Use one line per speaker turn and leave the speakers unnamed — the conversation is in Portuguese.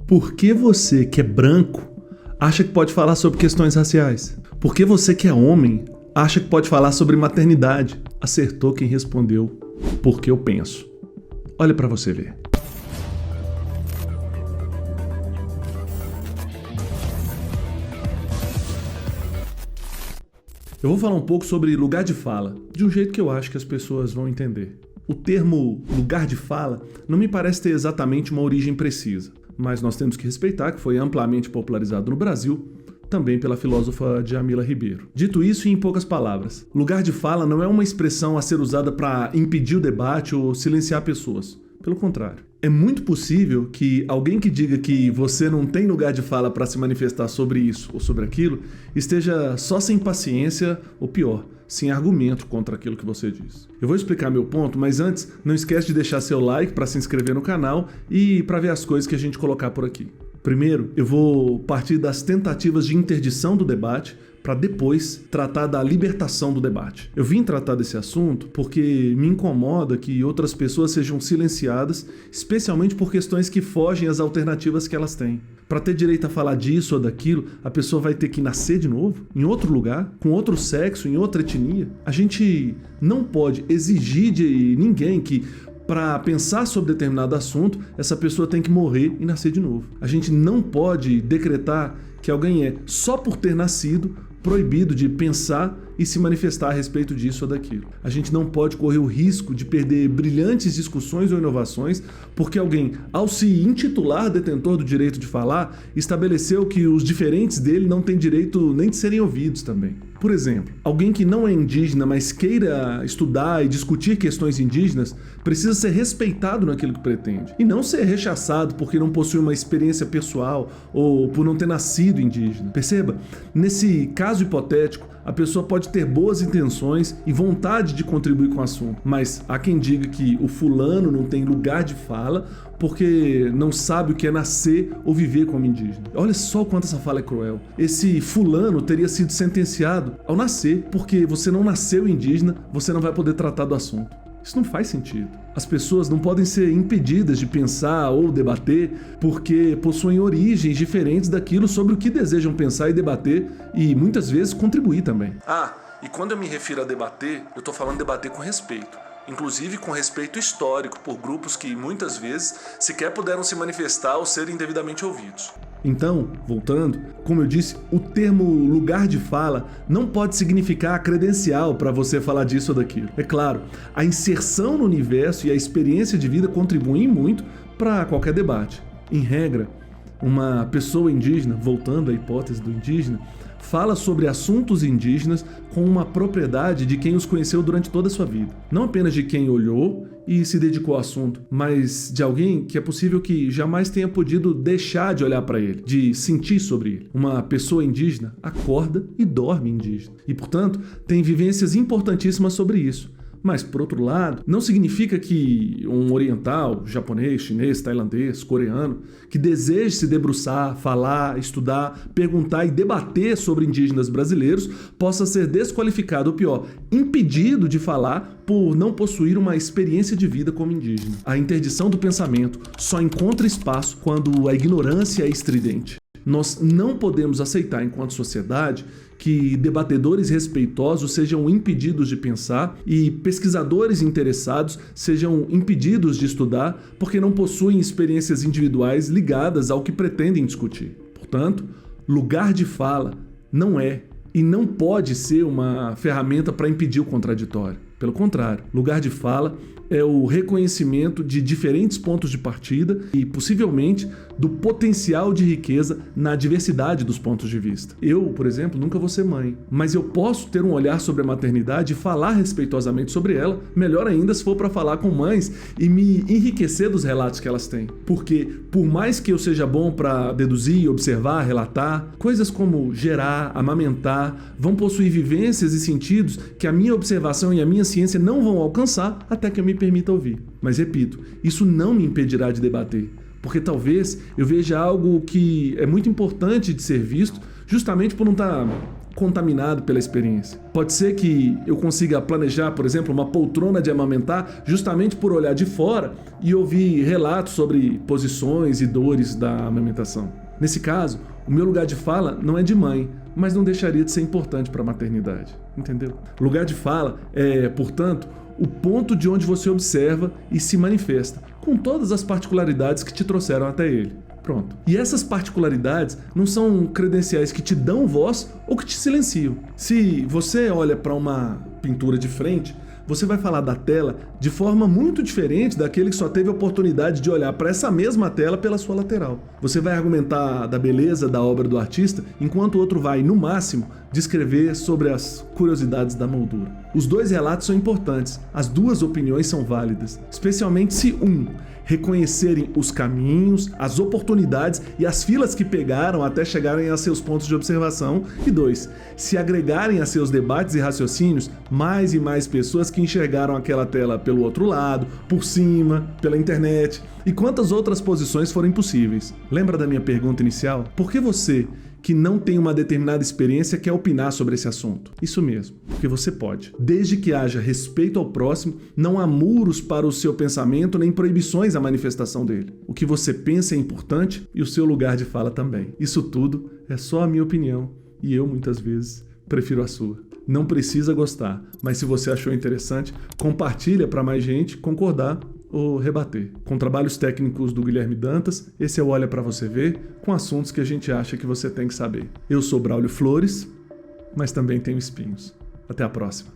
Por que você que é branco acha que pode falar sobre questões raciais? Por que você que é homem acha que pode falar sobre maternidade? Acertou quem respondeu, porque eu penso. Olha pra você ver. Eu vou falar um pouco sobre lugar de fala, de um jeito que eu acho que as pessoas vão entender. O termo lugar de fala não me parece ter exatamente uma origem precisa, mas nós temos que respeitar que foi amplamente popularizado no Brasil, também pela filósofa Djamila Ribeiro. Dito isso, em poucas palavras, lugar de fala não é uma expressão a ser usada para impedir o debate ou silenciar pessoas. Pelo contrário. É muito possível que alguém que diga que você não tem lugar de fala para se manifestar sobre isso ou sobre aquilo esteja só sem paciência ou pior, sem argumento contra aquilo que você diz. Eu vou explicar meu ponto, mas antes, não esquece de deixar seu like para se inscrever no canal e para ver as coisas que a gente colocar por aqui. Primeiro, eu vou partir das tentativas de interdição do debate para depois tratar da libertação do debate. Eu vim tratar desse assunto porque me incomoda que outras pessoas sejam silenciadas, especialmente por questões que fogem às alternativas que elas têm. Para ter direito a falar disso ou daquilo, a pessoa vai ter que nascer de novo, em outro lugar, com outro sexo, em outra etnia. A gente não pode exigir de ninguém que, para pensar sobre determinado assunto, essa pessoa tem que morrer e nascer de novo. A gente não pode decretar que alguém é, só por ter nascido, proibido de pensar e se manifestar a respeito disso ou daquilo. A gente não pode correr o risco de perder brilhantes discussões ou inovações porque alguém, ao se intitular detentor do direito de falar, estabeleceu que os diferentes dele não têm direito nem de serem ouvidos também. Por exemplo, alguém que não é indígena, mas queira estudar e discutir questões indígenas, precisa ser respeitado naquilo que pretende, e não ser rechaçado porque não possui uma experiência pessoal ou por não ter nascido indígena. Perceba, nesse caso hipotético, a pessoa pode ter boas intenções e vontade de contribuir com o assunto, mas há quem diga que o fulano não tem lugar de fala porque não sabe o que é nascer ou viver como indígena. Olha só o quanto essa fala é cruel. Esse fulano teria sido sentenciado ao nascer, porque você não nasceu indígena, você não vai poder tratar do assunto. Isso não faz sentido. As pessoas não podem ser impedidas de pensar ou debater porque possuem origens diferentes daquilo sobre o que desejam pensar e debater e muitas vezes contribuir também. E quando eu me refiro a debater, eu estou falando de debater com respeito. Inclusive com respeito histórico por grupos que muitas vezes sequer puderam se manifestar ou serem devidamente ouvidos. Então, voltando, como eu disse, o termo lugar de fala não pode significar a credencial para você falar disso ou daquilo. É claro, a inserção no universo e a experiência de vida contribuem muito para qualquer debate. Em regra, uma pessoa indígena, voltando à hipótese do indígena, fala sobre assuntos indígenas com uma propriedade de quem os conheceu durante toda a sua vida. Não apenas de quem olhou e se dedicou ao assunto, mas de alguém que é possível que jamais tenha podido deixar de olhar para ele, de sentir sobre ele. Uma pessoa indígena acorda e dorme indígena e, portanto, tem vivências importantíssimas sobre isso. Mas, por outro lado, não significa que um oriental, japonês, chinês, tailandês, coreano, que deseje se debruçar, falar, estudar, perguntar e debater sobre indígenas brasileiros, possa ser desqualificado, ou pior, impedido de falar por não possuir uma experiência de vida como indígena. A interdição do pensamento só encontra espaço quando a ignorância é estridente. Nós não podemos aceitar, enquanto sociedade, que debatedores respeitosos sejam impedidos de pensar e pesquisadores interessados sejam impedidos de estudar porque não possuem experiências individuais ligadas ao que pretendem discutir. Portanto, lugar de fala não é e não pode ser uma ferramenta para impedir o contraditório. Pelo contrário, lugar de fala é o reconhecimento de diferentes pontos de partida e, possivelmente, do potencial de riqueza na diversidade dos pontos de vista. Eu, por exemplo, nunca vou ser mãe, mas eu posso ter um olhar sobre a maternidade e falar respeitosamente sobre ela, melhor ainda se for para falar com mães e me enriquecer dos relatos que elas têm. Porque, por mais que eu seja bom para deduzir, observar, relatar, coisas como gerar, amamentar, vão possuir vivências e sentidos que a minha observação e a minha ciência não vão alcançar até que eu me permita ouvir. Mas repito, isso não me impedirá de debater, porque talvez eu veja algo que é muito importante de ser visto justamente por não estar contaminado pela experiência. Pode ser que eu consiga planejar, por exemplo, uma poltrona de amamentar justamente por olhar de fora e ouvir relatos sobre posições e dores da amamentação. Nesse caso, o meu lugar de fala não é de mãe, mas não deixaria de ser importante para a maternidade, entendeu? Lugar de fala é, portanto, o ponto de onde você observa e se manifesta, com todas as particularidades que te trouxeram até ele. Pronto. E essas particularidades não são credenciais que te dão voz ou que te silenciam. Se você olha para uma pintura de frente, você vai falar da tela de forma muito diferente daquele que só teve a oportunidade de olhar para essa mesma tela pela sua lateral. Você vai argumentar da beleza da obra do artista, enquanto o outro vai, no máximo, descrever sobre as curiosidades da moldura. Os dois relatos são importantes, as duas opiniões são válidas, especialmente se reconhecerem os caminhos, as oportunidades e as filas que pegaram até chegarem a seus pontos de observação, e 2, se agregarem a seus debates e raciocínios mais e mais pessoas que enxergaram aquela tela pelo outro lado, por cima, pela internet e quantas outras posições forem possíveis. Lembra da minha pergunta inicial? Por que você, que não tem uma determinada experiência, quer opinar sobre esse assunto? Isso mesmo, porque você pode. Desde que haja respeito ao próximo, não há muros para o seu pensamento nem proibições à manifestação dele. O que você pensa é importante e o seu lugar de fala também. Isso tudo é só a minha opinião e eu, muitas vezes, prefiro a sua. Não precisa gostar, mas se você achou interessante, compartilha para mais gente concordar ou rebater. Com trabalhos técnicos do Guilherme Dantas, esse é o Olha Pra Você Ver, com assuntos que a gente acha que você tem que saber. Eu sou Braulio Flores, mas também tenho espinhos. Até a próxima.